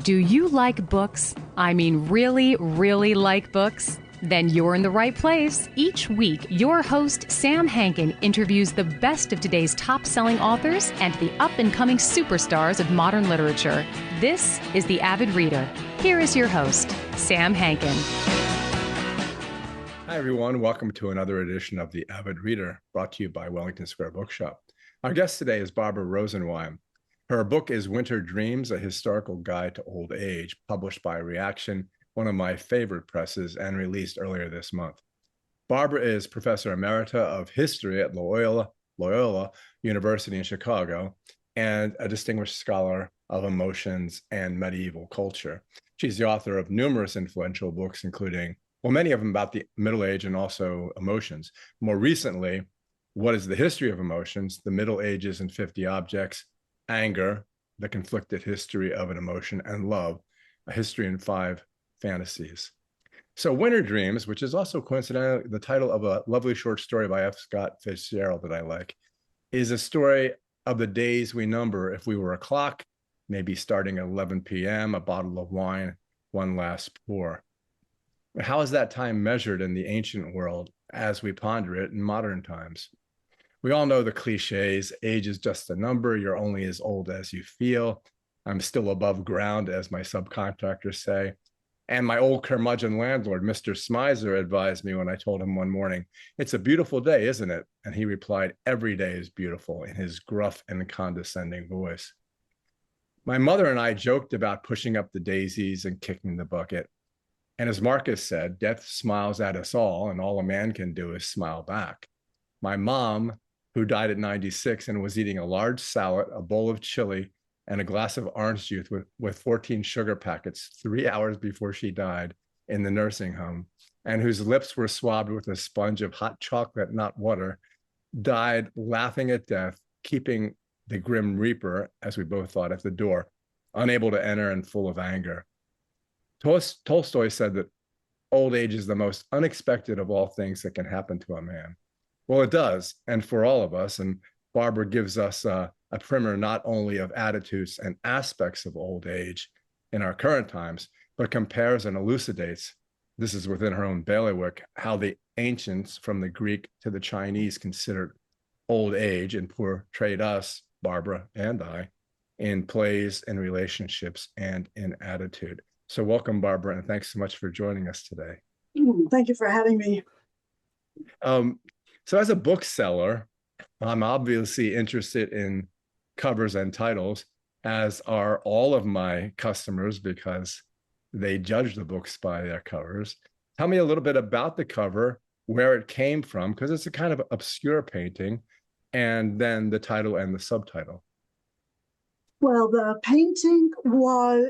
Do you like books? I mean, really, really like books? Then you're in the right place. Each week, your host, Sam Hankin, interviews the best of today's top-selling authors and the up-and-coming superstars of modern literature. This is The Avid Reader. Here is your host, Sam Hankin. Hi, everyone. Welcome to another edition of The Avid Reader, brought to you by Wellington Square Bookshop. Our guest today is Barbara Rosenwein. Her book is Winter Dreams, A Historical Guide to Old Age, published by Reaction, one of my favorite presses, and released earlier this month. Barbara is Professor Emerita of History at Loyola University in Chicago and a distinguished scholar of emotions and medieval culture. She's the author of numerous influential books, including, well, many of them about the Middle Age and also emotions. More recently, What is the History of Emotions? The Middle Ages and 50 Objects, Anger, The Conflicted History of an Emotion, and Love, A History in 5 Fantasies. So Winter Dreams, which is also coincidentally the title of a lovely short story by F. Scott Fitzgerald that I like, is a story of the days we number if we were a clock, maybe starting at 11 p.m., a bottle of wine, one last pour. How is that time measured in the ancient world as we ponder it in modern times? We all know the cliches: age is just a number, you're only as old as you feel, I'm still above ground, as my subcontractors say. And my old curmudgeon landlord, Mr. Smizer, advised me when I told him one morning, "It's a beautiful day, isn't it?" And he replied, "Every day is beautiful," in his gruff and condescending voice. My mother and I joked about pushing up the daisies and kicking the bucket. And as Marcus said, death smiles at us all, and all a man can do is smile back. My mom, who died at 96 and was eating a large salad, a bowl of chili, and a glass of orange juice with 14 sugar packets 3 hours before she died in the nursing home, and whose lips were swabbed with a sponge of hot chocolate, not water, died laughing at death, keeping the Grim Reaper, as we both thought, at the door, unable to enter and full of anger. Tolstoy said that old age is the most unexpected of all things that can happen to a man. Well, it does, and for all of us. And Barbara gives us a primer not only of attitudes and aspects of old age in our current times, but compares and elucidates, this is within her own bailiwick, how the ancients from the Greek to the Chinese considered old age and portrayed us, Barbara and I, in plays, in relationships, and in attitude. So welcome, Barbara, and thanks so much for joining us today. Thank you for having me. So as a bookseller, I'm obviously interested in covers and titles, as are all of my customers, because they judge the books by their covers. Tell me a little bit about the cover, where it came from, because it's a kind of obscure painting, and then the title and the subtitle. Well, the painting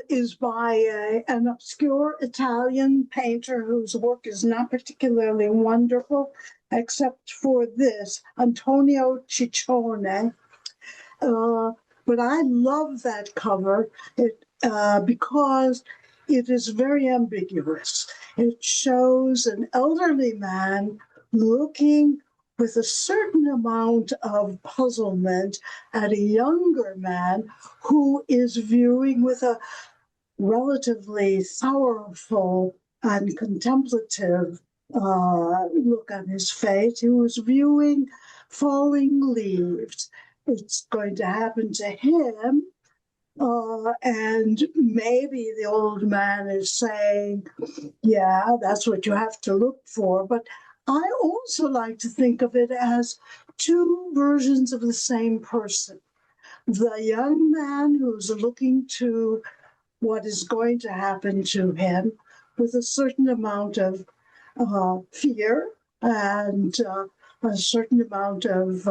is by an obscure Italian painter whose work is not particularly wonderful, except for this, Antonio Ciccione. But I love that cover because it is very ambiguous. It shows an elderly man looking with a certain amount of puzzlement at a younger man who is viewing with a relatively sorrowful and contemplative look on his face. He was viewing falling leaves. It's going to happen to him. And maybe the old man is saying, yeah, that's what you have to look for. But I also like to think of it as two versions of the same person. The young man who's looking to what is going to happen to him with a certain amount of fear and a certain amount of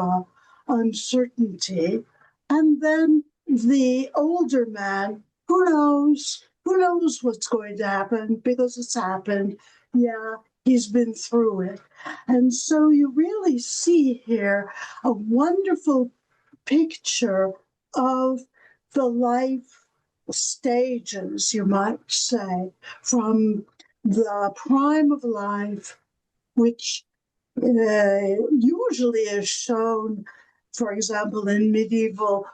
uncertainty. And then the older man, who knows what's going to happen because it's happened. Yeah, he's been through it. And so you really see here a wonderful picture of the life stages, you might say, from the prime of life, which usually is shown, for example, in medieval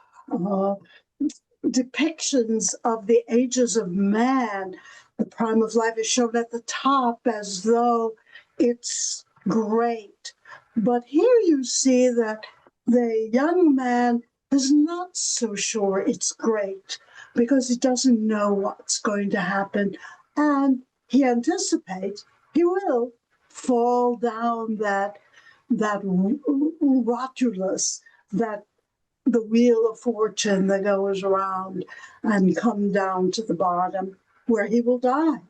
depictions of the ages of man, the prime of life is shown at the top as though it's great. But here you see that the young man is not so sure it's great because he doesn't know what's going to happen. And he anticipates he will fall down that rotulus, that the wheel of fortune that goes around, and come down to the bottom where he will die.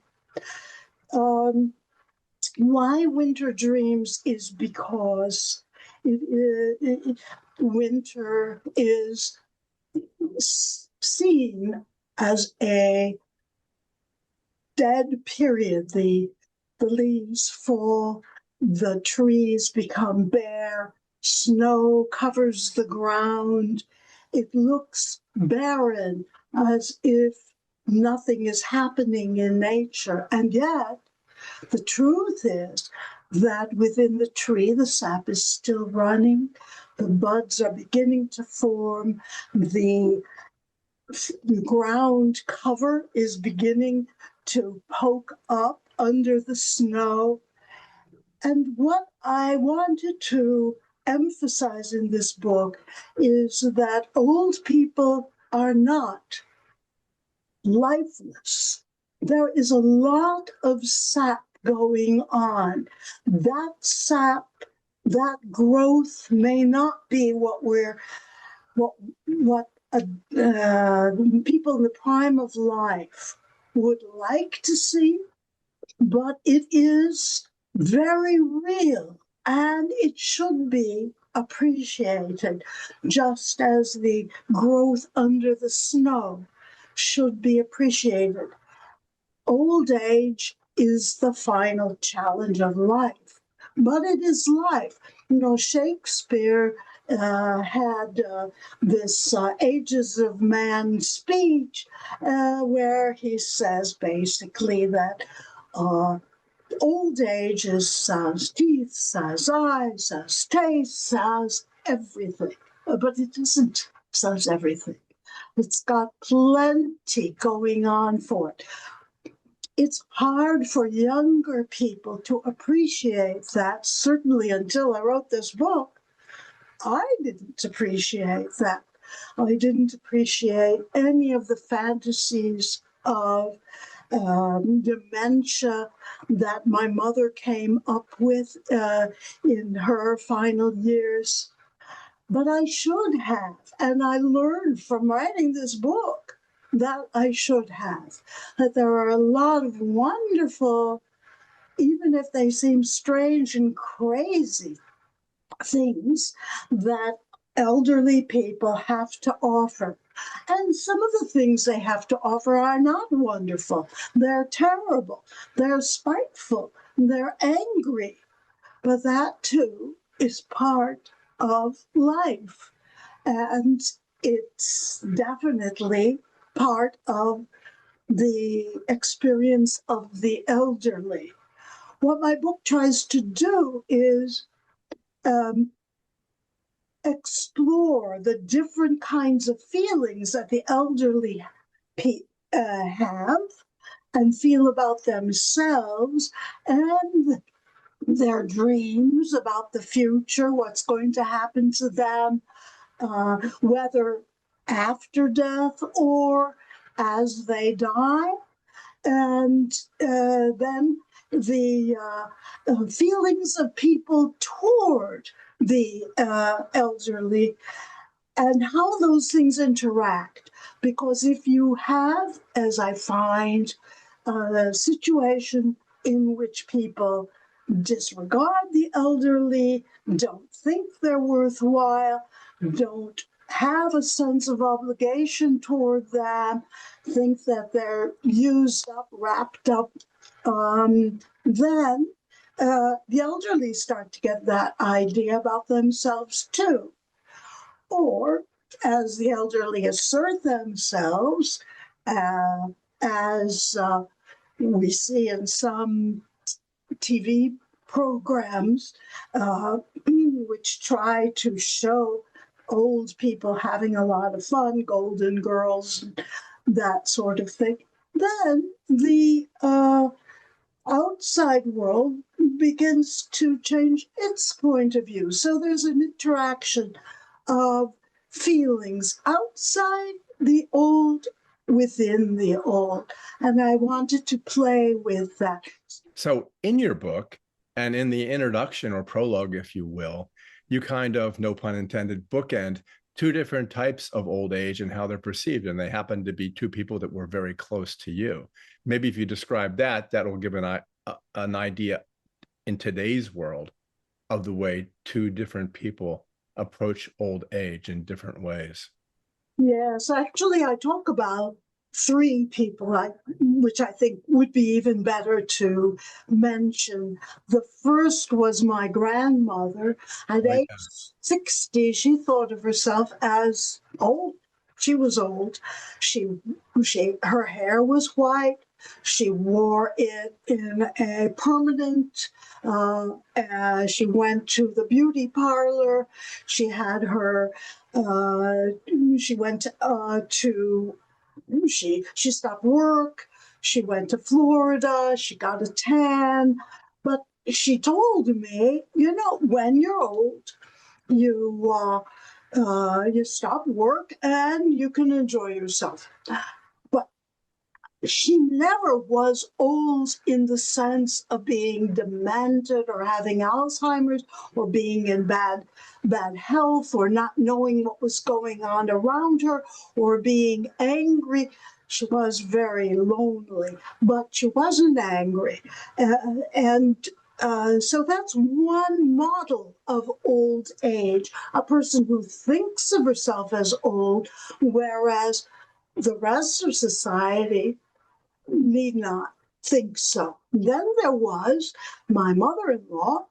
Why winter dreams is because winter is seen as a dead period. The leaves fall, the trees become bare, snow covers the ground. It looks barren, as if nothing is happening in nature. And yet, the truth is that within the tree, the sap is still running, the buds are beginning to form, the ground cover is beginning to poke up under the snow. And what I wanted to emphasize in this book is that old people are not lifeless. There is a lot of sap going on. That sap, that growth may not be what people in the prime of life would like to see, but it is very real, and it should be appreciated, just as the growth under the snow should be appreciated. Old age is the final challenge of life, but it is life. Shakespeare had this Ages of Man speech where he says basically that old age has teeth, has eyes, has taste, has everything. But it isn't, says everything. It's got plenty going on for it. It's hard for younger people to appreciate that. Certainly until I wrote this book, I didn't appreciate that. I didn't appreciate any of the fantasies of dementia that my mother came up with in her final years. But I should have, and I learned from writing this book that I should have, that there are a lot of wonderful, even if they seem strange and crazy, things that elderly people have to offer. And some of the things they have to offer are not wonderful. They're terrible. They're spiteful. They're angry. But that too is part of life. And it's definitely part of the experience of the elderly. What my book tries to do is explore the different kinds of feelings that the elderly have and feel about themselves, and their dreams about the future, what's going to happen to them, whether after death or as they die. And then the feelings of people toward the elderly and how those things interact. Because if you have, as I find, a situation in which people disregard the elderly, don't think they're worthwhile, don't have a sense of obligation toward them, think that they're used up, wrapped up, then the elderly start to get that idea about themselves too. Or, as the elderly assert themselves, as we see in some TV programs which try to show old people having a lot of fun, golden girls, that sort of thing. Then the outside world begins to change its point of view. So there's an interaction of feelings outside the old, within the old. And I wanted to play with that. So in your book, and in the introduction or prologue, if you will, you kind of, no pun intended, bookend two different types of old age and how they're perceived. And they happen to be two people that were very close to you. Maybe if you describe that, that will give an idea in today's world of the way two different people approach old age in different ways. Yes, actually, I talk about three people, which I think would be even better to mention. The first was my grandmother. At age 60, she thought of herself as old. She was old. Her hair was white. She wore it in a permanent. She went to the beauty parlor. She had her. She went she stopped work. She went to Florida. She got a tan. But she told me, when you're old, you stop work and you can enjoy yourself. But she never was old in the sense of being demented or having Alzheimer's or being in bad health or not knowing what was going on around her or being angry. She was very lonely, but she wasn't angry. So that's one model of old age, a person who thinks of herself as old, whereas the rest of society need not think so. Then there was my mother-in-law,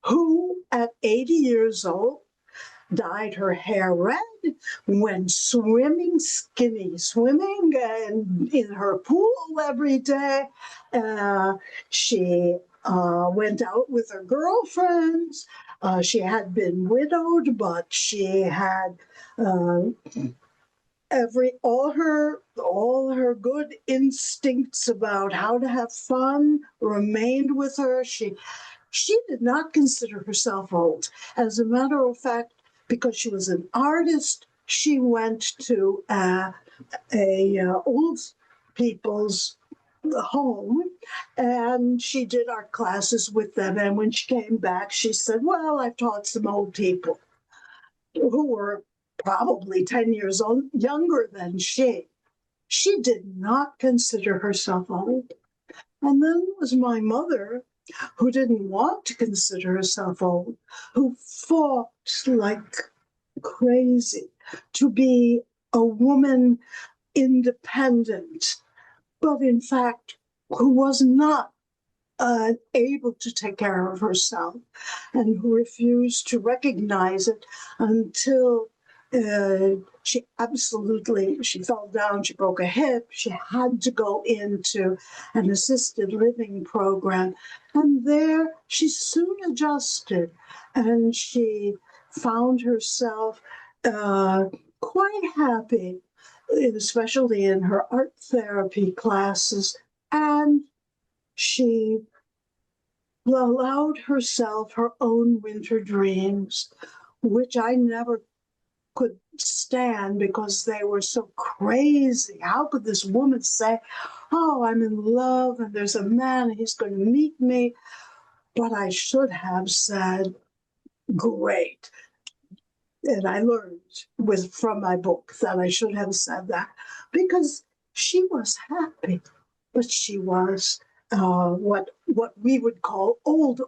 who at 80 years old dyed her hair red, went swimming, skinny swimming, and in her pool every day. She went out with her girlfriends. She had been widowed, but she had all her good instincts about how to have fun remained with her. She did not consider herself old. As a matter of fact, because she was an artist, she went to a old people's home and she did art classes with them. And when she came back, she said, well, I've taught some old people who were probably 10 years old, younger than she. She did not consider herself old. And then was my mother, who didn't want to consider herself old, who fought like crazy to be a woman independent, but in fact, who was not able to take care of herself and who refused to recognize it until she fell down, she broke a hip, she had to go into an assisted living program. And there she soon adjusted and she found herself quite happy, especially in her art therapy classes. And she allowed herself her own winter dreams, which I never could stand because they were so crazy. How could this woman say, oh, I'm in love and there's a man and he's going to meet me? But I should have said, great. And I learned from my book that I should have said that because she was happy, but she was what we would call old.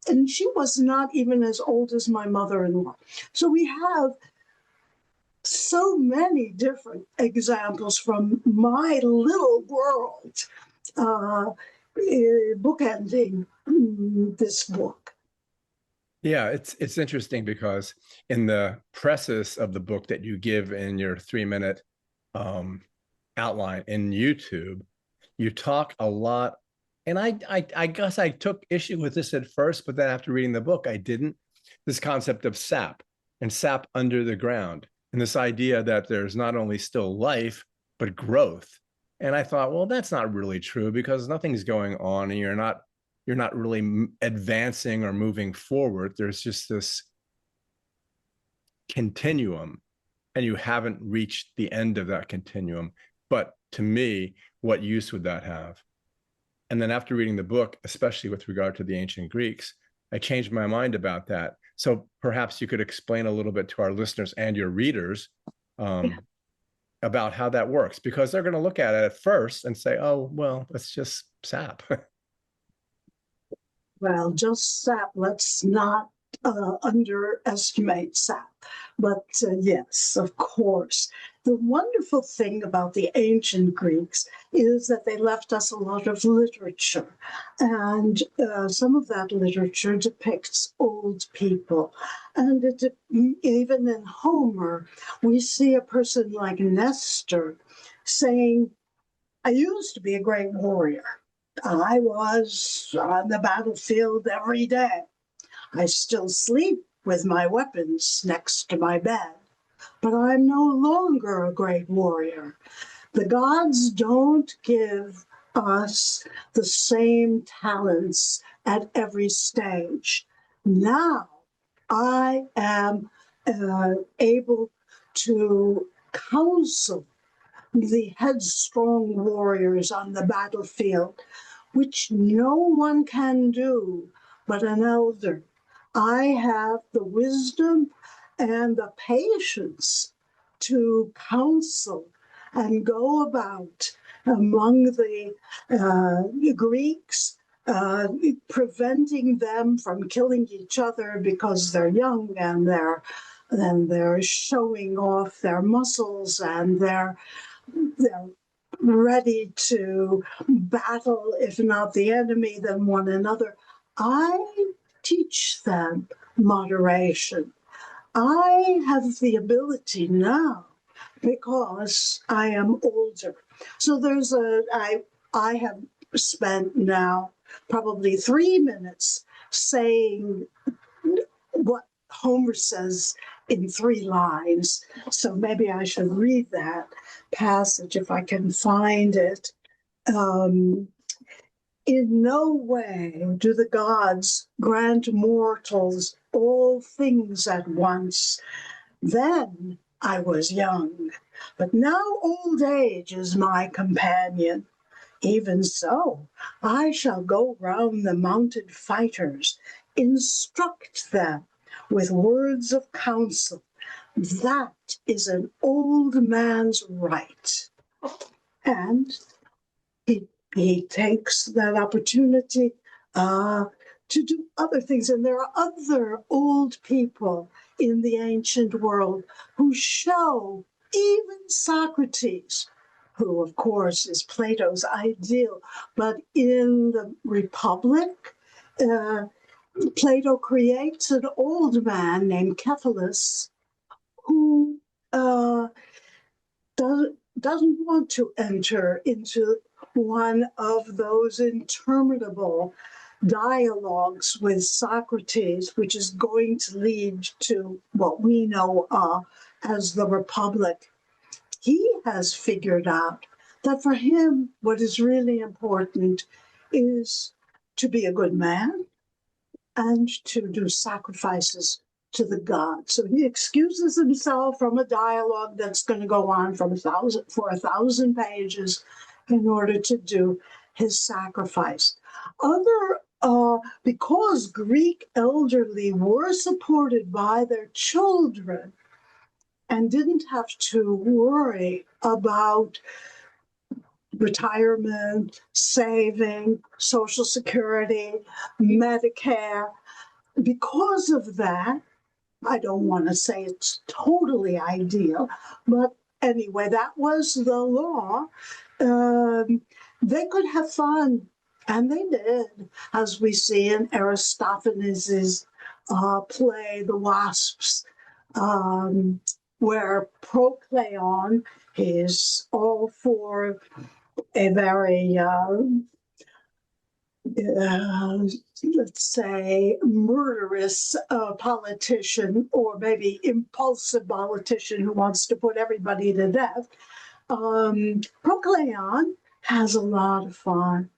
And she was not even as old as my mother-in-law. So we have so many different examples from my little world bookending this book. Yeah, it's interesting because in the preface of the book that you give in your 3-minute outline in YouTube, you talk a lot. And I guess I took issue with this at first, but then after reading the book, I didn't. This concept of sap, and sap under the ground. And this idea that there's not only still life, but growth. And I thought, well, that's not really true because nothing's going on and you're not really advancing or moving forward. There's just this continuum and you haven't reached the end of that continuum. But to me, what use would that have? And then after reading the book, especially with regard to the ancient Greeks, I changed my mind about that. So perhaps you could explain a little bit to our listeners and your readers about how that works, because they're going to look at it at first and say, oh, well, that's just sap. Well, just sap, let's not underestimate sap. But yes, of course. The wonderful thing about the ancient Greeks is that they left us a lot of literature. And some of that literature depicts old people. And even in Homer, we see a person like Nestor saying, I used to be a great warrior. I was on the battlefield every day. I still sleep with my weapons next to my bed, but I'm no longer a great warrior. The gods don't give us the same talents at every stage. Now I am able to counsel the headstrong warriors on the battlefield, which no one can do but an elder. I have the wisdom and the patience to counsel and go about among the Greeks, preventing them from killing each other because they're young and they're showing off their muscles and they're ready to battle, if not the enemy, then one another. I teach them moderation. I have the ability now because I am older. So I have spent now probably 3 minutes saying what Homer says in 3 lines. So maybe I should read that passage if I can find it. In no way do the gods grant mortals all things at once. Then I was young, but now old age is my companion. Even so, I shall go round the mounted fighters, instruct them with words of counsel. That is an old man's right. And he takes that opportunity to do other things. And there are other old people in the ancient world who show, even Socrates, who of course is Plato's ideal, but in the Republic, Plato creates an old man named Cephalus who doesn't want to enter into one of those interminable dialogues with Socrates, which is going to lead to what we know as the Republic. He has figured out that for him, what is really important is to be a good man and to do sacrifices to the gods. So he excuses himself from a dialogue that's going to go on for 1,000 pages in order to do his sacrifice. Because Greek elderly were supported by their children and didn't have to worry about retirement, saving, Social Security, Medicare. Because of that, I don't want to say it's totally ideal, but anyway, that was the law. They could have fun, and they did, as we see in Aristophanes' play, The Wasps, where Procleon is all for a very let's say, murderous politician, or maybe impulsive politician who wants to put everybody to death. Procleon has a lot of fun.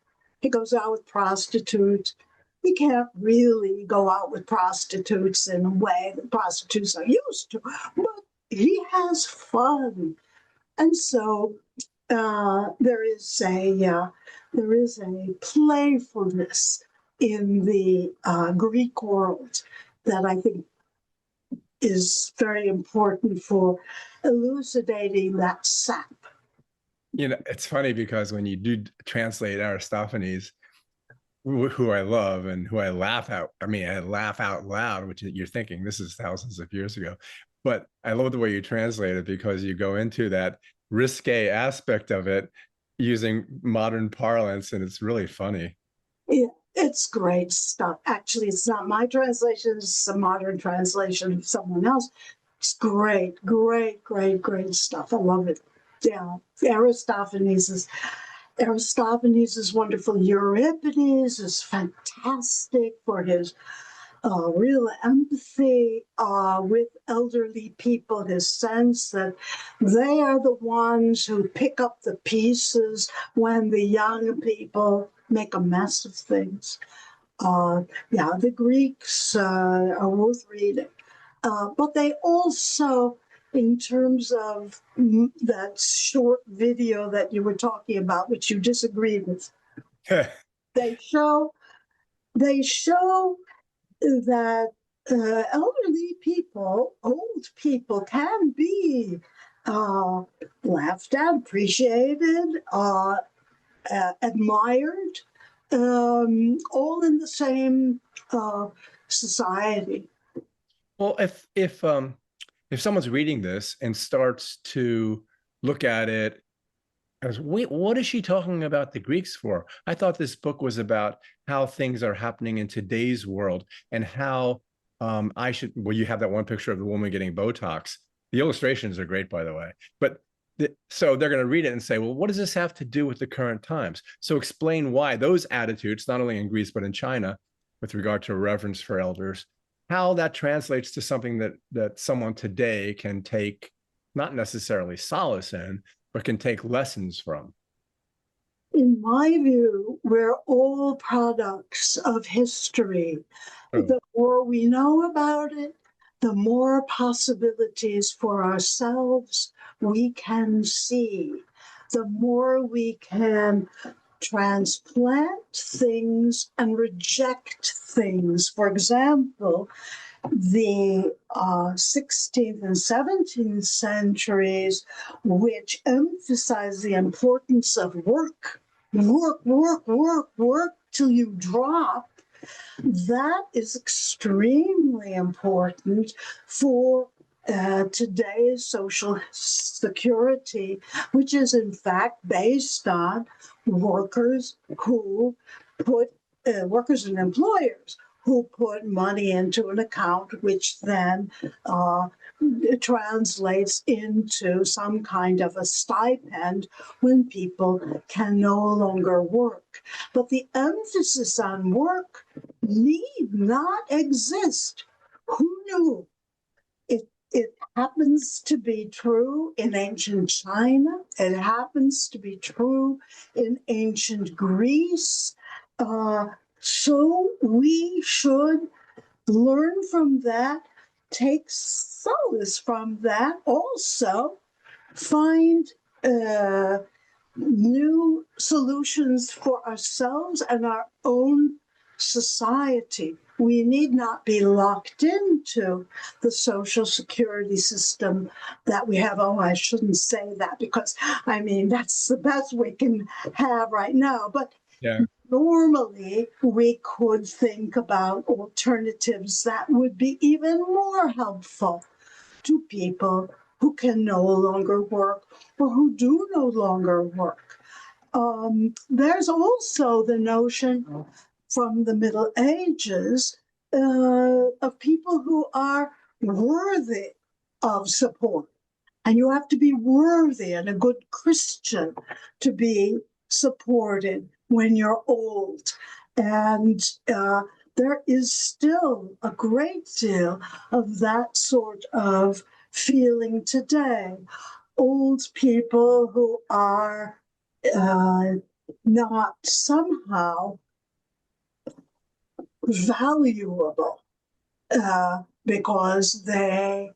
He goes out with prostitutes. He can't really go out with prostitutes in a way that prostitutes are used to, but he has fun. And so there is a playfulness in the Greek world that I think is very important for elucidating that sap. It's funny because when you do translate Aristophanes, who I love and who I laugh at, I laugh out loud, which you're thinking this is thousands of years ago. But I love the way you translate it because you go into that risque aspect of it using modern parlance, and it's really funny. Yeah, it's great stuff. Actually, it's not my translation, it's a modern translation of someone else. It's great stuff. I love it. Yeah, Aristophanes is wonderful. Euripides is fantastic for his real empathy with elderly people, his sense that they are the ones who pick up the pieces when the young people make a mess of things. The Greeks are worth reading. But they also, in terms of that short video that you were talking about, which you disagreed with, they show that elderly people, old people, can be laughed at, appreciated, admired, all in the same society. Well, if someone's reading this and starts to look at it as, wait, what is she talking about the Greeks for? I thought this book was about how things are happening in today's world and how you have that one picture of the woman getting Botox. The illustrations are great, by the way. But so they're going to read it and say, well, what does this have to do with the current times? So explain why those attitudes, not only in Greece, but in China, with regard to reverence for elders, how that translates to something that someone today can take, not necessarily solace in, but can take lessons from. In my view, we're all products of history. Oh. The more we know about it, the more possibilities for ourselves we can see, the more we can transplant things and reject things. For example, the 16th and 17th centuries, which emphasize the importance of work till you drop, that is extremely important for today's social security, which is in fact based on workers and employers who put money into an account, which then translates into some kind of a stipend when people can no longer work. But the emphasis on work need not exist. Who knew? It happens to be true in ancient China. It happens to be true in ancient Greece. So we should learn from that, take solace from that, also find new solutions for ourselves and our own society. We need not be locked into the social security system that we have. Oh, I shouldn't say that because, that's the best we can have right now. But yeah. Normally, we could think about alternatives that would be even more helpful to people who can no longer work or who do no longer work. There's also the notion from the Middle Ages of people who are worthy of support. And you have to be worthy and a good Christian to be supported when you're old. And there is still a great deal of that sort of feeling today. Old people who are not somehow valuable because they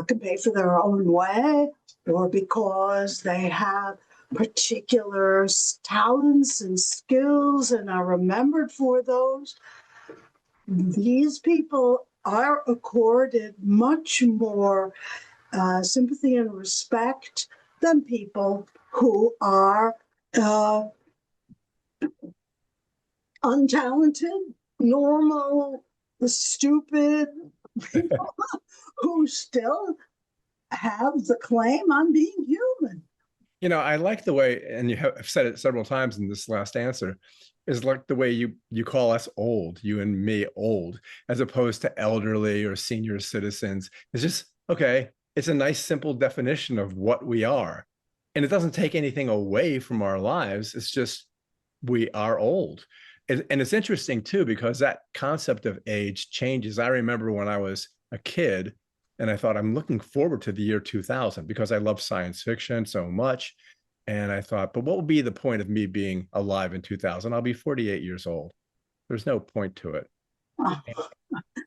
can pay for their own way, or because they have particular talents and skills and are remembered for those. These people are accorded much more sympathy and respect than people who are untalented, normal, stupid people who still have the claim on being human. You know, I like the way, and you have said it several times in this last answer, is like the way you call us old, you and me old, as opposed to elderly or senior citizens. It's just, okay, it's a nice, simple definition of what we are. And it doesn't take anything away from our lives. It's just, we are old. And it's interesting too, because that concept of age changes. I remember when I was a kid, and I thought, I'm looking forward to the year 2000 because I love science fiction so much. And I thought, but what would be the point of me being alive in 2000? I'll be 48 years old. There's no point to it.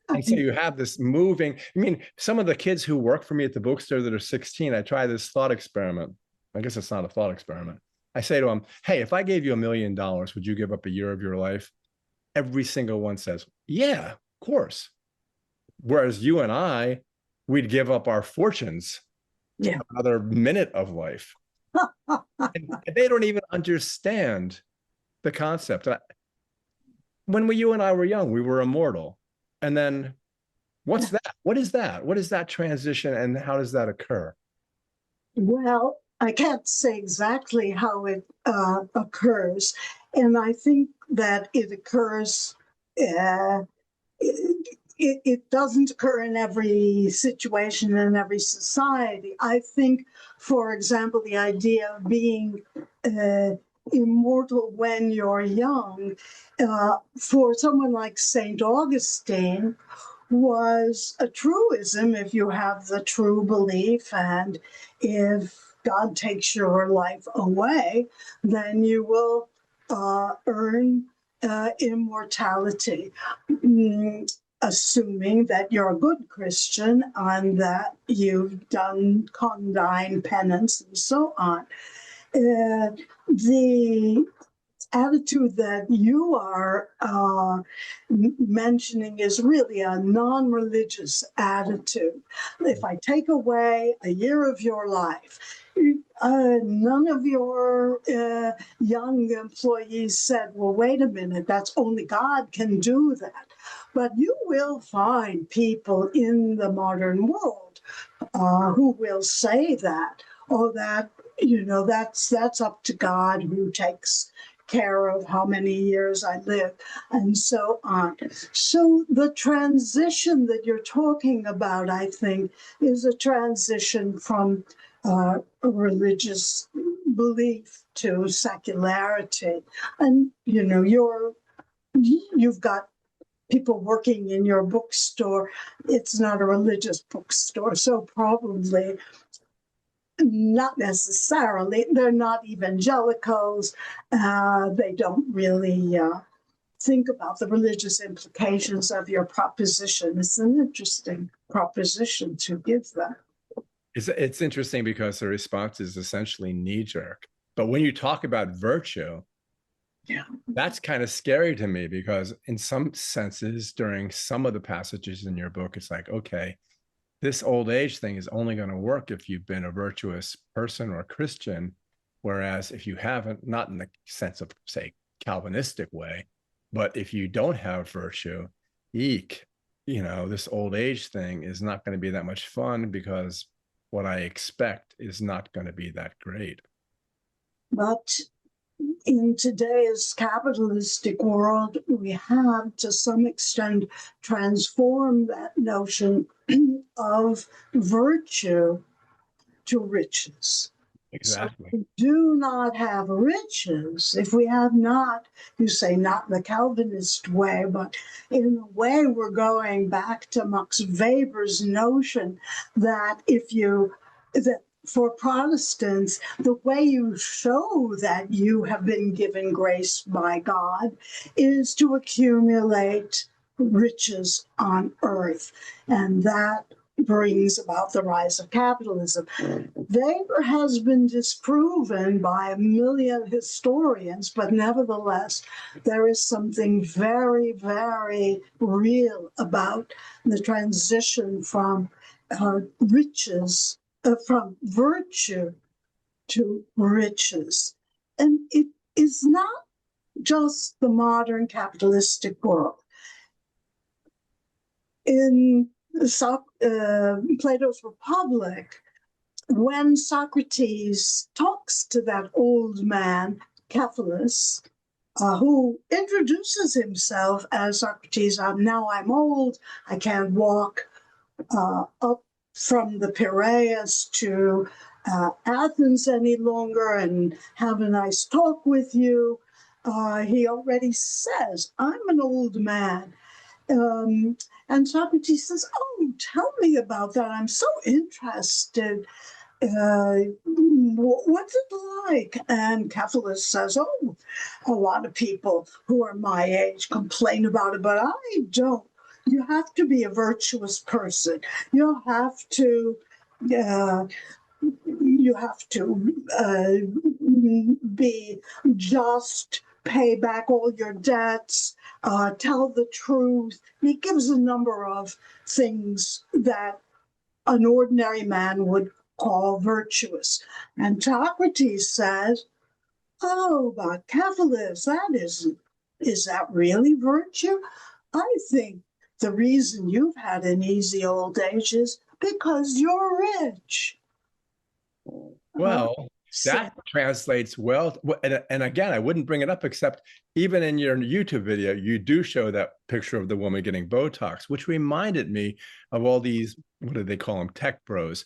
And so you have this moving. I mean, some of the kids who work for me at the bookstore that are 16, I try this thought experiment. I guess it's not a thought experiment. I say to them, hey, if I gave you $1 million, would you give up a year of your life? Every single one says, yeah, of course. Whereas you and I, we'd give up our fortunes, another minute of life. And they don't even understand the concept. When you and I were young, we were immortal. And then what's that? What is that? What is that transition, and how does that occur? Well, I can't say exactly how it occurs. And I think that it occurs, it doesn't occur in every situation, in every society. I think, for example, the idea of being immortal when you're young, for someone like St. Augustine, was a truism if you have the true belief, and if God takes your life away, then you will earn immortality, assuming that you're a good Christian and that you've done condign penance and so on. The attitude that you are mentioning is really a non-religious attitude. If I take away a year of your life, none of your young employees said, well, wait a minute, that's only God can do that. But you will find people in the modern world who will say that, oh, that, you know, that's up to God, who takes care of how many years I live, and so on. So the transition that you're talking about, I think, is a transition from a religious belief to secularity. And, you know, you've got people working in your bookstore. It's not a religious bookstore, so probably not necessarily. They're not evangelicals. They don't really think about the religious implications of your proposition. It's an interesting proposition to give them. It's interesting because the response is essentially knee-jerk. But when you talk about virtue, that's kind of scary to me, because in some senses, during some of the passages in your book, it's like, okay, this old age thing is only going to work if you've been a virtuous person or Christian. Whereas if you haven't, not in the sense of, say, Calvinistic way, but if you don't have virtue, eek, you know, this old age thing is not going to be that much fun, because what I expect is not going to be that great. But in today's capitalistic world, we have, to some extent, transformed that notion of virtue to richness. Exactly. So if we do not have riches, if we have not, you say not the Calvinist way, but in a way we're going back to Max Weber's notion that that for Protestants, the way you show that you have been given grace by God is to accumulate riches on earth. And that brings about the rise of capitalism. Weber has been disproven by a million historians, but nevertheless, there is something very, very real about the transition from riches, from virtue to riches. And it is not just the modern capitalistic world. In Plato's Republic, when Socrates talks to that old man, Cephalus, who introduces himself as Socrates, now I'm old, I can't walk up from the Piraeus to Athens any longer and have a nice talk with you. He already says, I'm an old man. And Socrates says, oh, tell me about that. I'm so interested. What's it like? And Cephalus says, oh, a lot of people who are my age complain about it, but I don't. You have to be a virtuous person. You have to be just, pay back all your debts, tell the truth. He gives a number of things that an ordinary man would call virtuous. And Socrates says, oh, but Cephalus, is that really virtue? I think the reason you've had an easy old age is because you're rich. Well, that translates well. And again, I wouldn't bring it up, except even in your YouTube video, you do show that picture of the woman getting Botox, which reminded me of all these, what do they call them, tech bros.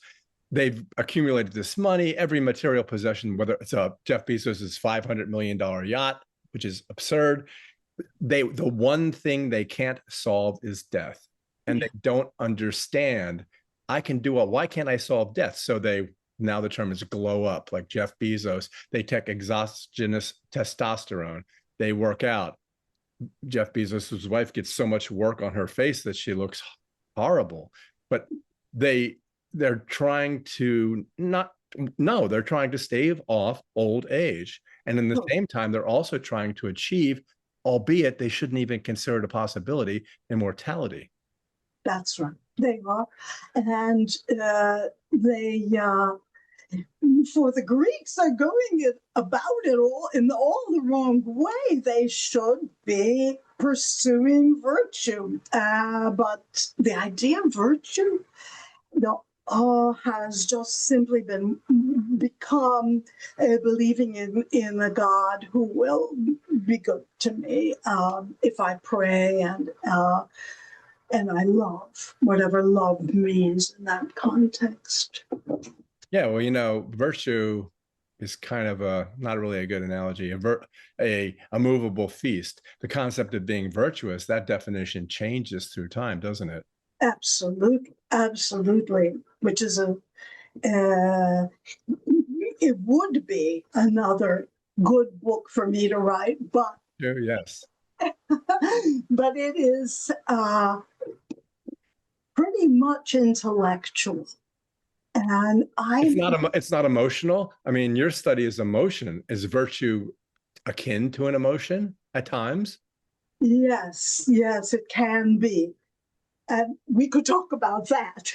They've accumulated this money, every material possession, whether it's Jeff Bezos' $500 million yacht, which is absurd. The one thing they can't solve is death. And they don't understand, I can do it. Why can't I solve death? So now the term is glow up, like Jeff Bezos. They take exogenous testosterone. They work out. Jeff Bezos' wife gets so much work on her face that she looks horrible. But they're trying to they're trying to stave off old age. And in the same time, they're also trying to achieve, albeit they shouldn't even consider it a possibility, immortality. That's right. They are. And for the Greeks, are going about it all in all the wrong way. They should be pursuing virtue. But the idea of virtue has just simply become believing in a God who will be good to me if I pray and I love, whatever love means in that context. Yeah, well, virtue is kind of not really a good analogy. A movable feast. The concept of being virtuous, that definition changes through time, doesn't it? Absolutely, absolutely. Which is it would be another good book for me to write, but sure, yes. But it is pretty much intellectual. And it's not emotional. I mean, your study is emotion. Is virtue akin to an emotion at times? Yes, it can be. And we could talk about that.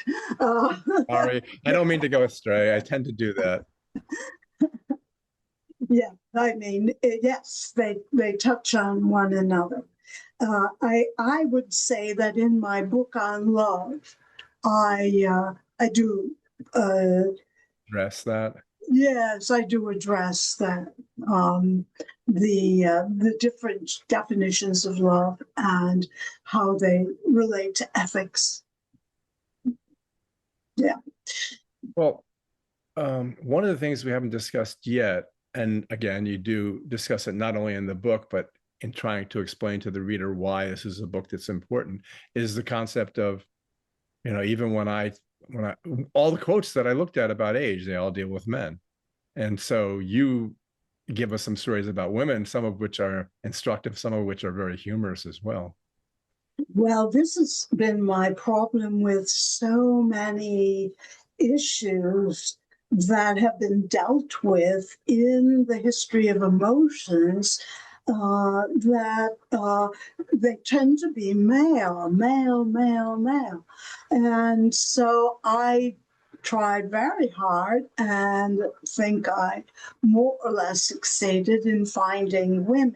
Sorry, I don't mean to go astray. I tend to do that. Yeah, I mean, yes, they touch on one another. I would say that in my book on love, I do address that. Yes, I do address that. The different definitions of love and how they relate to ethics. Yeah. Well, One of the things we haven't discussed yet, and again, you do discuss it not only in the book, but in trying to explain to the reader why this is a book that's important, is the concept of, even when I all the quotes that I looked at about age, they all deal with men. And so you give us some stories about women, some of which are instructive, some of which are very humorous as well. Well, this has been my problem with so many issues that have been dealt with in the history of emotions, that they tend to be male, male, male, male. And so I tried very hard and think I more or less succeeded in finding women.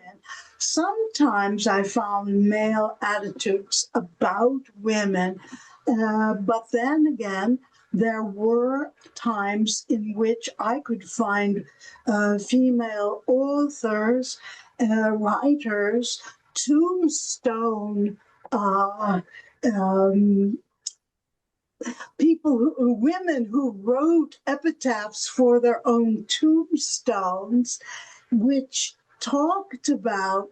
Sometimes I found male attitudes about women, but then again, there were times in which I could find female authors, writers, tombstone women who wrote epitaphs for their own tombstones, which talked about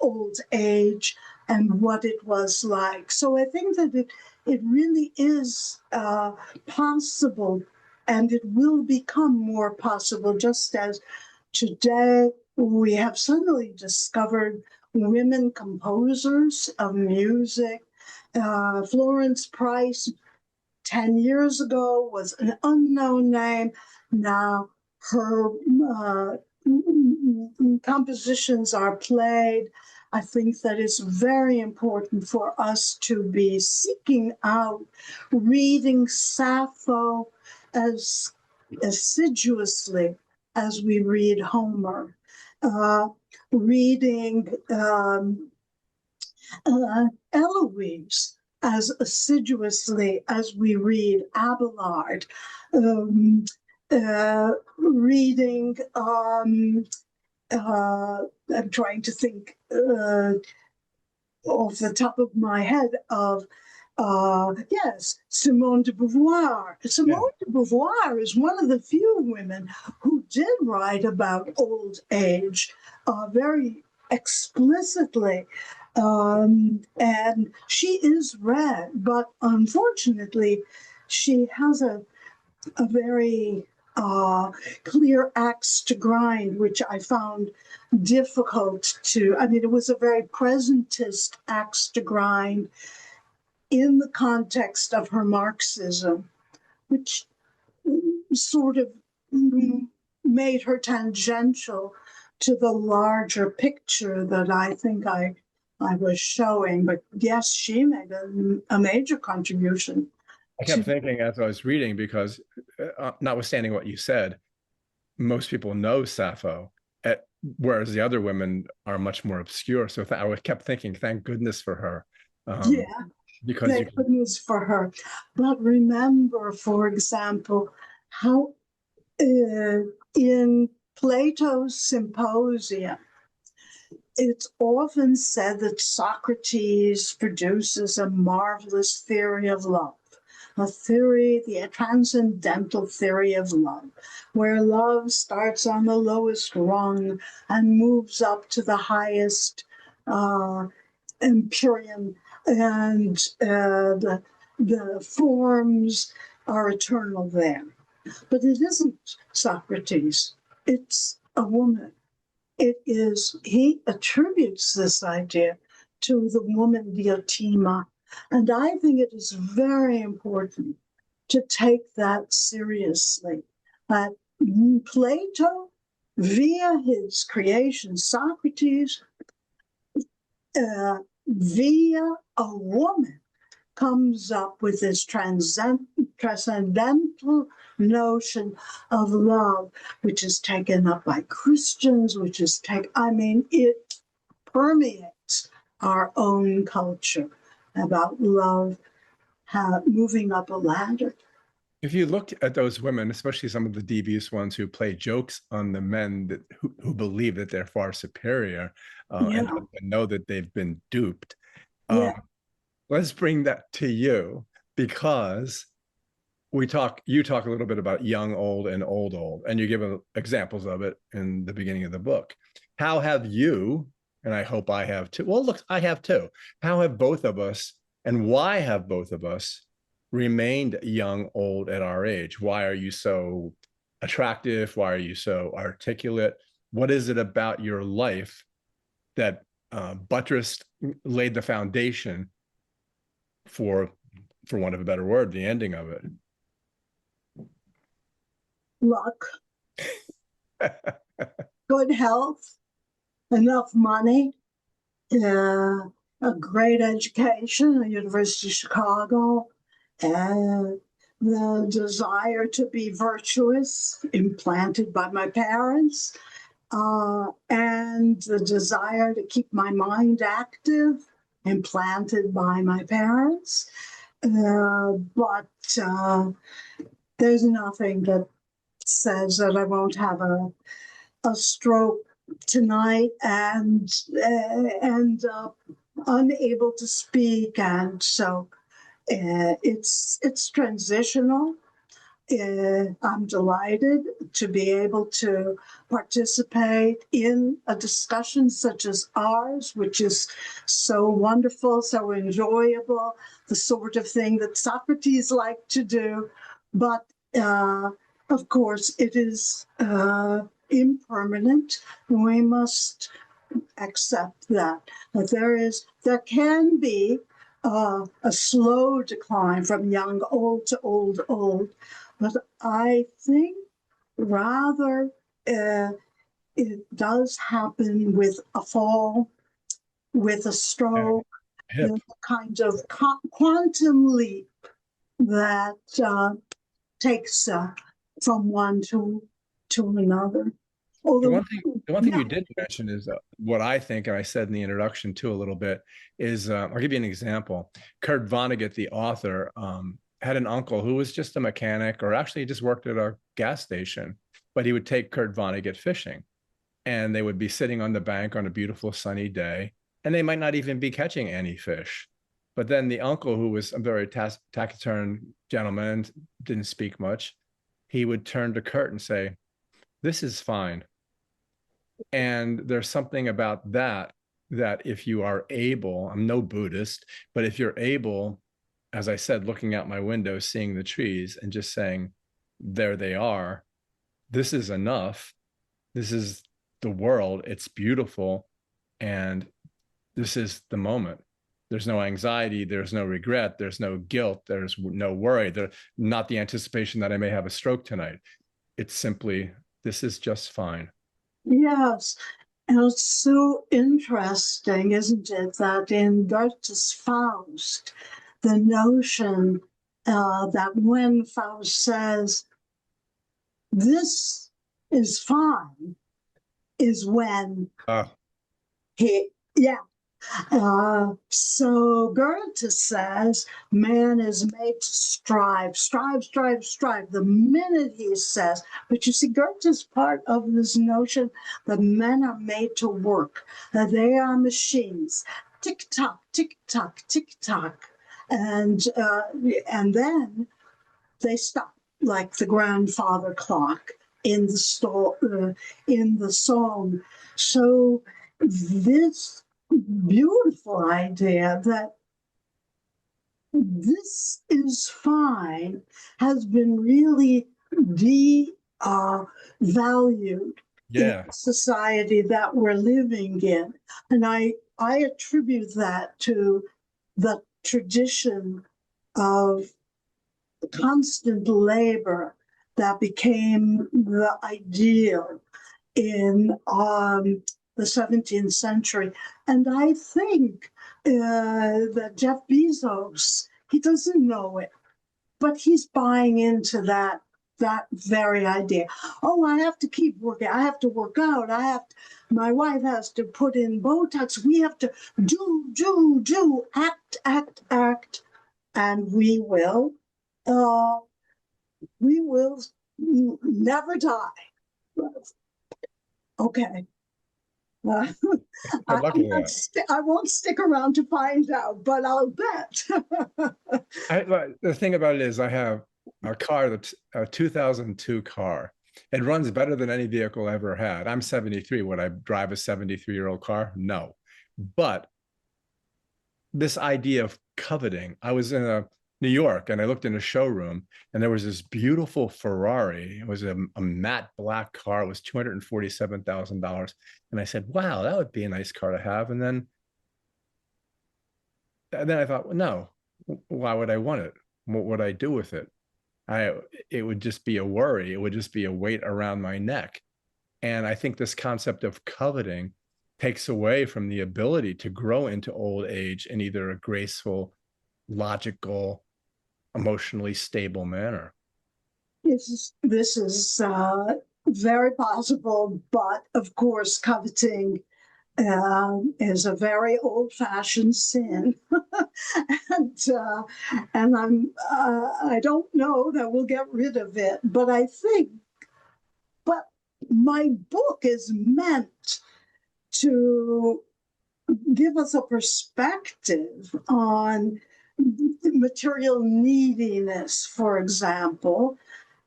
old age and what it was like. So I think that it really is possible, and it will become more possible, just as today we have suddenly discovered women composers of music. Florence Price 10 years ago was an unknown name. Now her compositions are played. I think that it's very important for us to be seeking out, reading Sappho as assiduously as we read Homer, reading Eloise as assiduously as we read Abelard, reading, I'm trying to think off the top of my head of, yes, Simone de Beauvoir. Simone de Beauvoir is one of the few women who did write about old age very explicitly. And she is read, but unfortunately, she has a very clear axe to grind, which I found difficult to. I mean, it was a very presentist axe to grind in the context of her Marxism, which sort of made her tangential to the larger picture that I think I was showing. But yes, she made a major contribution. I kept thinking as I was reading, because notwithstanding what you said, most people know Sappho, whereas the other women are much more obscure. So I kept thinking, thank goodness for her. Yeah, because thank goodness for her. But remember, for example, how in Plato's Symposium, it's often said that Socrates produces a marvelous theory of love, a theory, the transcendental theory of love, where love starts on the lowest rung and moves up to the highest empyrean, and the forms are eternal there. But it isn't Socrates, it's a woman. He attributes this idea to the woman Diotima. And I think it is very important to take that seriously. That Plato, via his creation, Socrates, via a woman, comes up with this transcendental notion of love, which is taken up by Christians, it permeates our own culture about love, moving up a ladder. If you look at those women, especially some of the devious ones who play jokes on the men who believe that they're far superior, and know that they've been duped, let's bring that to you, because you talk a little bit about young, old, and old, and you give examples of it in the beginning of the book. How have you, and I hope I have too, well, look, I have too. How have both of us, and why have both of us remained young, old at our age? Why are you so attractive? Why are you so articulate? What is it about your life that laid the foundation for want of a better word, the ending of it? Luck, good health, enough money, a great education at the University of Chicago, and the desire to be virtuous, implanted by my parents, and the desire to keep my mind active, implanted by my parents. But there's nothing that says that I won't have a stroke tonight and end up unable to speak, and so it's transitional. I'm delighted to be able to participate in a discussion such as ours, which is so wonderful, so enjoyable, the sort of thing that Socrates liked to do. But of course, it is impermanent. We must accept that. But there can be a slow decline from young old to old, but I think rather it does happen with a fall, with a stroke, a kind of quantum leap that takes from one to another. The one thing you did mention is what I think, and I said in the introduction too a little bit, is I'll give you an example. Kurt Vonnegut, the author, had an uncle who was just a mechanic, or actually just worked at a gas station, but he would take Kurt Vonnegut fishing, and they would be sitting on the bank on a beautiful sunny day, and they might not even be catching any fish. But then the uncle, who was a very taciturn gentleman, didn't speak much, he would turn to Kurt and say, "This is fine." And there's something about that if you are able, I'm no Buddhist, but if you're able, as I said, looking out my window, seeing the trees and just saying, there they are, this is enough, this is the world, it's beautiful, and this is the moment. There's no anxiety, there's no regret, there's no guilt, there's no worry, there's not the anticipation that I may have a stroke tonight. It's simply, this is just fine. Yes, and it's so interesting, isn't it, that in Goethe's Faust, the notion that when Faust says, this is fine, is when so Goethe says man is made to strive. The minute he says, but you see, Goethe is part of this notion that men are made to work, that they are machines, tick tock, tick tock, tick tock, and then they stop, like the grandfather clock in the song. So this beautiful idea that this is fine has been really devalued in the society that we're living in. And I attribute that to the tradition of constant labor that became the ideal in the 17th century. And I think that Jeff Bezos, he doesn't know it, but he's buying into that very idea. Oh, I have to keep working. I have to work out. My wife has to put in Botox. We have to do, act. And we will never die. Okay. I won't stick around to find out, but I'll bet. The thing about it is, I have a car, that's a 2002 car. It runs better than any vehicle I ever had. I'm 73. Would I drive a 73-year-old car? No. But this idea of coveting, I was in New York and I looked in a showroom and there was this beautiful Ferrari. It was a matte black car. It was $247,000. And I said, wow, that would be a nice car to have. And then I thought, well, no, why would I want it? What would I do with it? It would just be a worry. It would just be a weight around my neck. And I think this concept of coveting takes away from the ability to grow into old age in either a graceful, logical, emotionally stable manner. This is very possible, but of course, coveting is a very old-fashioned sin, and I don't know that we'll get rid of it, but my book is meant to give us a perspective on material neediness, for example,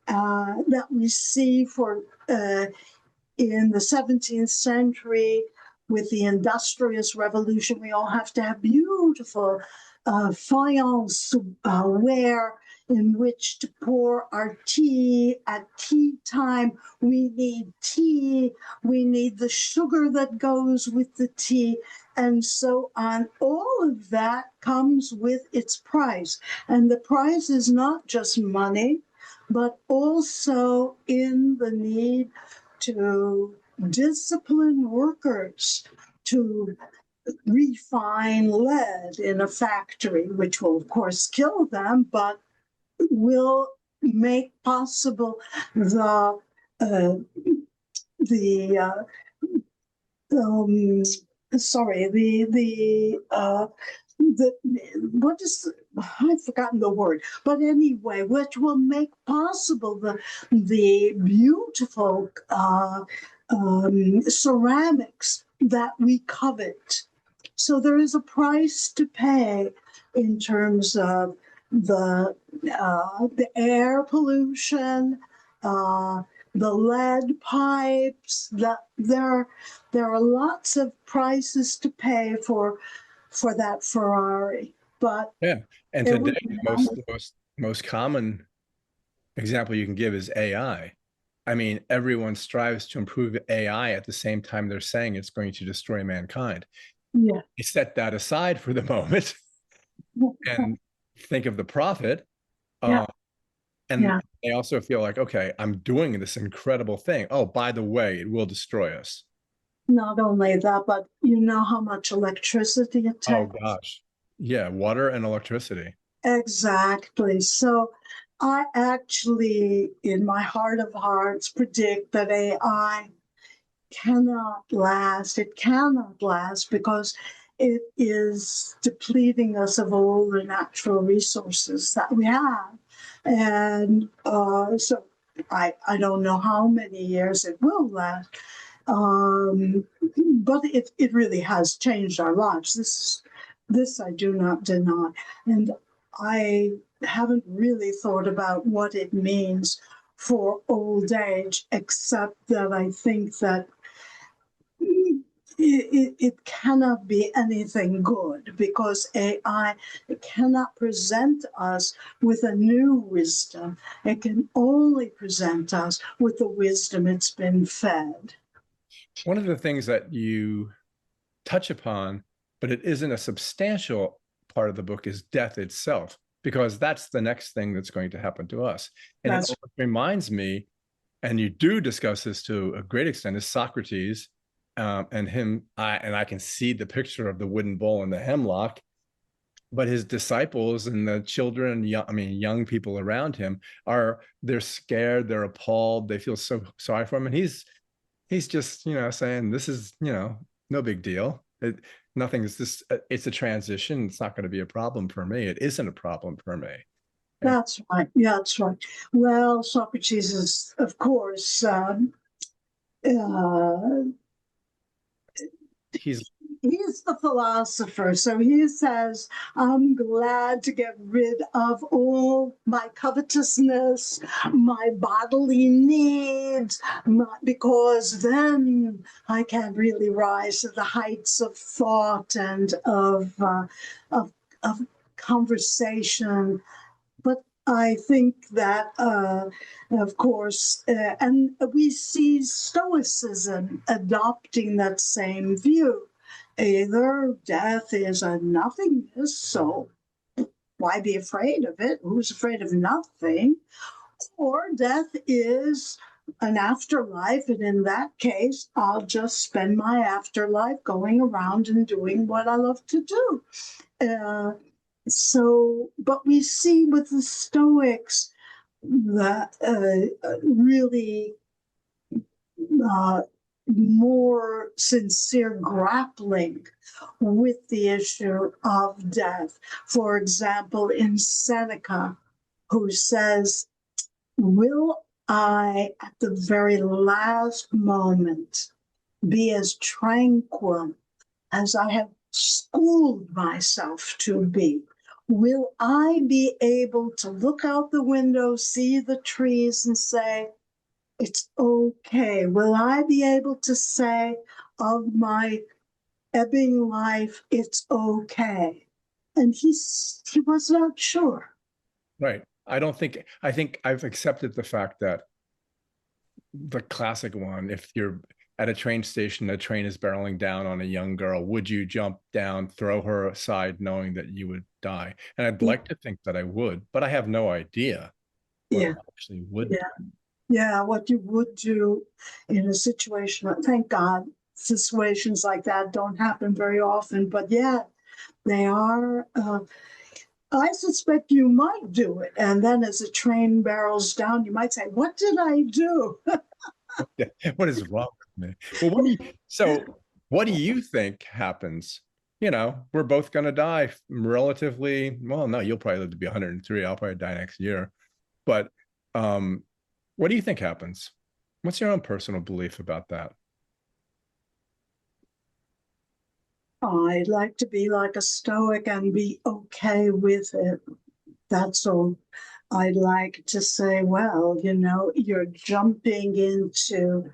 that we see in the 17th century. With the Industrious Revolution, we all have to have beautiful faience ware in which to pour our tea at tea time. We need tea. We need the sugar that goes with the tea, and so on. All of that comes with its price. And the price is not just money, but also in the need to discipline workers to refine lead in a factory, which will, of course, kill them, but will make possible the what is, I've forgotten the word, but anyway, which will make possible the beautiful ceramics that we covet. So there is a price to pay in terms of the air pollution, the lead pipes. There are lots of prices to pay for that Ferrari. But yeah, and today the most common example you can give is AI. I mean, everyone strives to improve AI at the same time they're saying it's going to destroy mankind. Yeah. You set that aside for the moment and think of the profit. Yeah. And they also feel like, okay, I'm doing this incredible thing. Oh, by the way, it will destroy us. Not only that, but you know how much electricity it takes. Oh, gosh. Yeah, water and electricity. Exactly. So I actually, in my heart of hearts, predict that AI cannot last. It cannot last because it is depleting us of all the natural resources that we have. And so I don't know how many years it will last. But it really has changed our lives. This I do not deny. And I haven't really thought about what it means for old age, except that I think that it cannot be anything good, because AI cannot present us with a new wisdom. It can only present us with the wisdom it's been fed. One of the things that you touch upon, but it isn't a substantial part of the book, is death itself, because that's the next thing that's going to happen to us. And it reminds me, and you do discuss this to a great extent, is Socrates and him. I can see the picture of the wooden bowl and the hemlock, but his disciples and the children, young people around him they're scared, they're appalled, they feel so sorry for him. And he's just, saying, this is, no big deal. It's a transition. It's not going to be a problem for me. It isn't a problem for me. That's right. Yeah, that's right. Well, Socrates is, of course, he's he's the philosopher. So he says, I'm glad to get rid of all my covetousness, my bodily needs, because then I can really rise to the heights of thought and of, of conversation. But I think that, of course, and we see Stoicism adopting that same view. Either death is a nothingness, so why be afraid of it? Who's afraid of nothing? Or death is an afterlife, and in that case, I'll just spend my afterlife going around and doing what I love to do. But we see with the Stoics that really more sincere grappling with the issue of death. For example, in Seneca, who says, will I, at the very last moment, be as tranquil as I have schooled myself to be? Will I be able to look out the window, see the trees, and say, it's okay? Will I be able to say of my ebbing life, it's okay? And he was not sure. Right. I think I've accepted the fact that the classic one, if you're at a train station, a train is barreling down on a young girl, would you jump down, throw her aside, knowing that you would die? And I'd like to think that I would, but I have no idea what I actually would do. Yeah, what you would do in a situation, thank God, situations like that don't happen very often, but yeah, they are. I suspect you might do it. And then as the train barrels down, you might say, what did I do? What is wrong with me? Well, what do you think happens? You know, we're both going to die relatively. Well, no, you'll probably live to be 103. I'll probably die next year. But what do you think happens? What's your own personal belief about that? I'd like to be like a Stoic and be okay with it. That's all. I'd like to say, well, you know, you're jumping into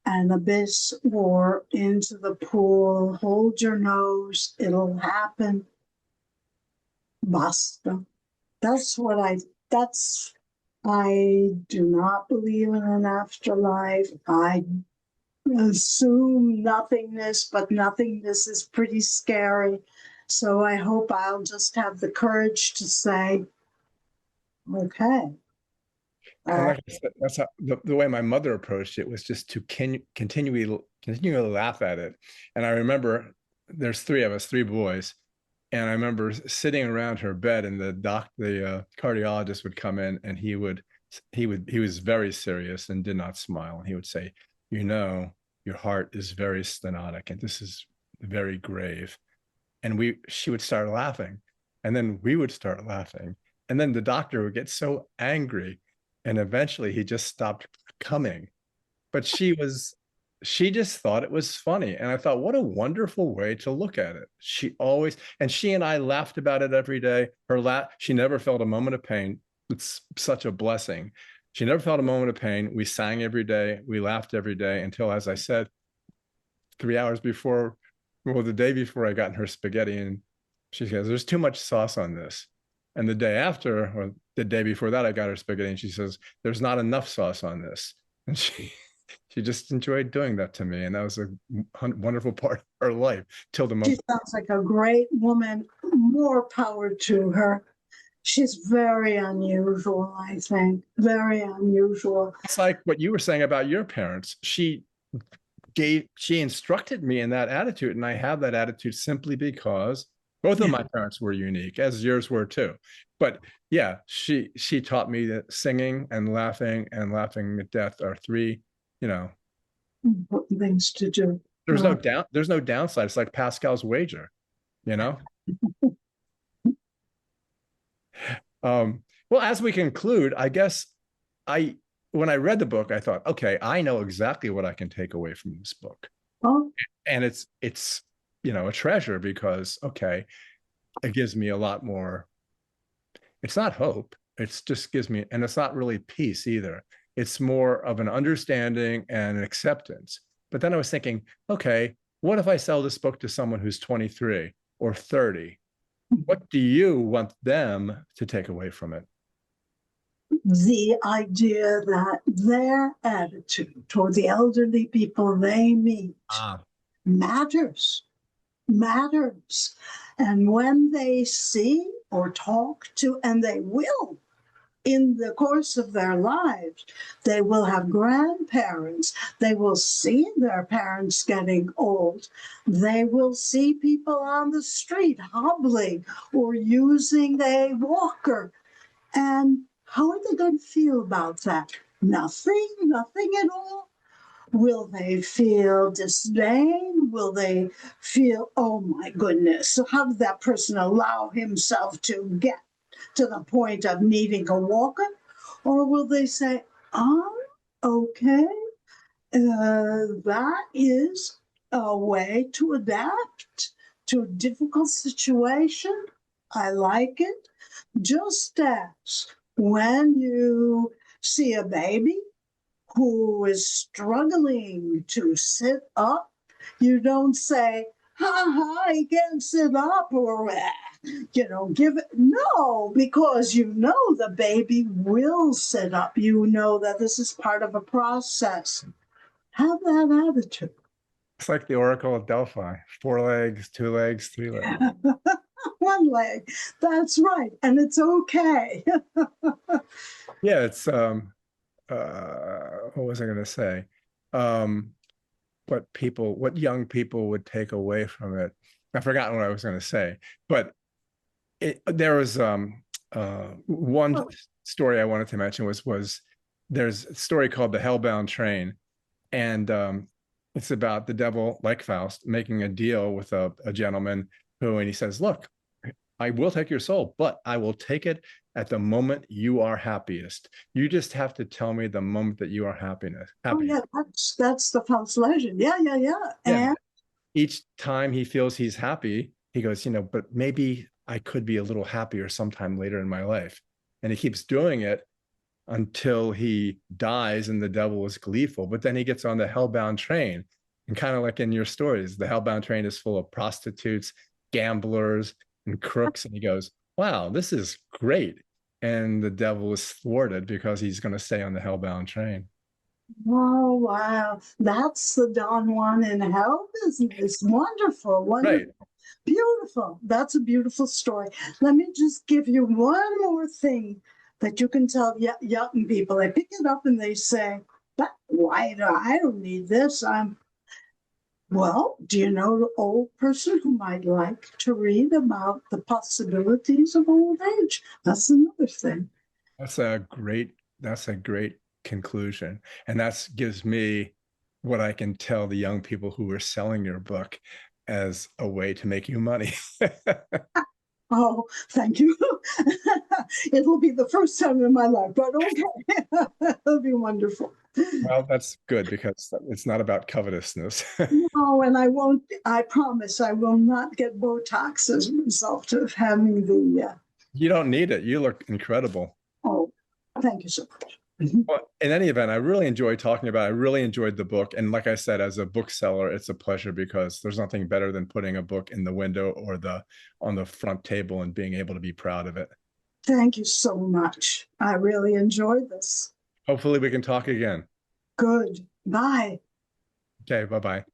an abyss or into the pool. Hold your nose. It'll happen. Basta. I do not believe in an afterlife. I assume nothingness, but nothingness is pretty scary. So I hope I'll just have the courage to say, okay. And like I said, that's how the way my mother approached it was just to continually laugh at it. And I remember there's three of us, three boys, and I remember sitting around her bed, and the cardiologist would come in, and he was very serious and did not smile. And he would say, you know, your heart is very stenotic, and this is very grave. And she would start laughing, and then we would start laughing, and then the doctor would get so angry, and eventually he just stopped coming. But she just thought it was funny. And I thought, what a wonderful way to look at it. She and I laughed about it every day. She never felt a moment of pain. It's such a blessing. She never felt a moment of pain. We sang every day. We laughed every day until, as I said, 3 hours before, well, the day before, I got in her spaghetti, and she says, there's too much sauce on this. And the day after, or the day before that, I got her spaghetti, and she says, there's not enough sauce on this. And she just enjoyed doing that to me. And that was a wonderful part of her life till the moment. She sounds like a great woman. More power to her. She's very unusual, I think. Very unusual. It's like what you were saying about your parents. She instructed me in that attitude. And I have that attitude simply because both of my parents were unique, as yours were too. But yeah, she taught me that singing and laughing at death are three, you know, important things to do. There's no downside. It's like Pascal's wager, you know. Well, as we conclude, I guess when I read the book, I thought, okay, I know exactly what I can take away from this book. Oh. And it's a treasure because, okay, it gives me a lot more. It's not hope. It's just gives me, and it's not really peace either. It's more of an understanding and an acceptance. But then I was thinking, okay, what if I sell this book to someone who's 23 or 30? What do you want them to take away from it? The idea that their attitude toward the elderly people they meet matters. And when they see or talk to, and they will in the course of their lives, they will have grandparents. They will see their parents getting old. They will see people on the street hobbling or using a walker. And how are they going to feel about that? Nothing at all. Will they feel disdain? Will they feel, oh my goodness, so how did that person allow himself to get to the point of needing a walker? Or will they say, okay, that is a way to adapt to a difficult situation. I like it. Just as when you see a baby who is struggling to sit up, you don't say, ha ha, he can't sit up, or give it. No, because the baby will sit up. You know that this is part of a process. Have that attitude. It's like the Oracle of Delphi: 4 legs, 2 legs, 3 legs. One leg. That's right. And it's okay. Yeah, it's what was I going to say? What young people would take away from it. I've forgotten what I was going to say, but there was one story I wanted to mention was there's a story called The Hellbound Train, and it's about the devil, like Faust, making a deal with a gentleman and he says, look, I will take your soul, but I will take it at the moment you are happiest. You just have to tell me the moment that you are happy. Oh yeah, that's the Faust legend. Yeah. And each time he feels he's happy, he goes, but maybe I could be a little happier sometime later in my life. And he keeps doing it until he dies and the devil is gleeful. But then he gets on the hellbound train, and kind of like in your stories, the hellbound train is full of prostitutes, gamblers, and crooks. And he goes, wow, this is great. And the devil is thwarted because he's going to stay on the hellbound train. Oh, wow. That's the Don Juan in hell business. Wonderful. Right. Beautiful. That's a beautiful story. Let me just give you one more thing that you can tell young people. They pick it up and they say, but why I don't need this. Well, do you know an old person who might like to read about the possibilities of old age? That's another thing. That's a great conclusion. And that gives me what I can tell the young people who are selling your book as a way to make you money. Oh, thank you. It'll be the first time in my life, but okay. It'll be wonderful. Well, that's good because it's not about covetousness. No, and I promise I will not get Botox as a result of having the... You don't need it. You look incredible. Oh, thank you so much. Well, in any event, I really enjoyed talking about it. I really enjoyed the book. And like I said, as a bookseller, it's a pleasure because there's nothing better than putting a book in the window or on the front table and being able to be proud of it. Thank you so much. I really enjoyed this. Hopefully we can talk again. Good. Bye. Okay, bye-bye.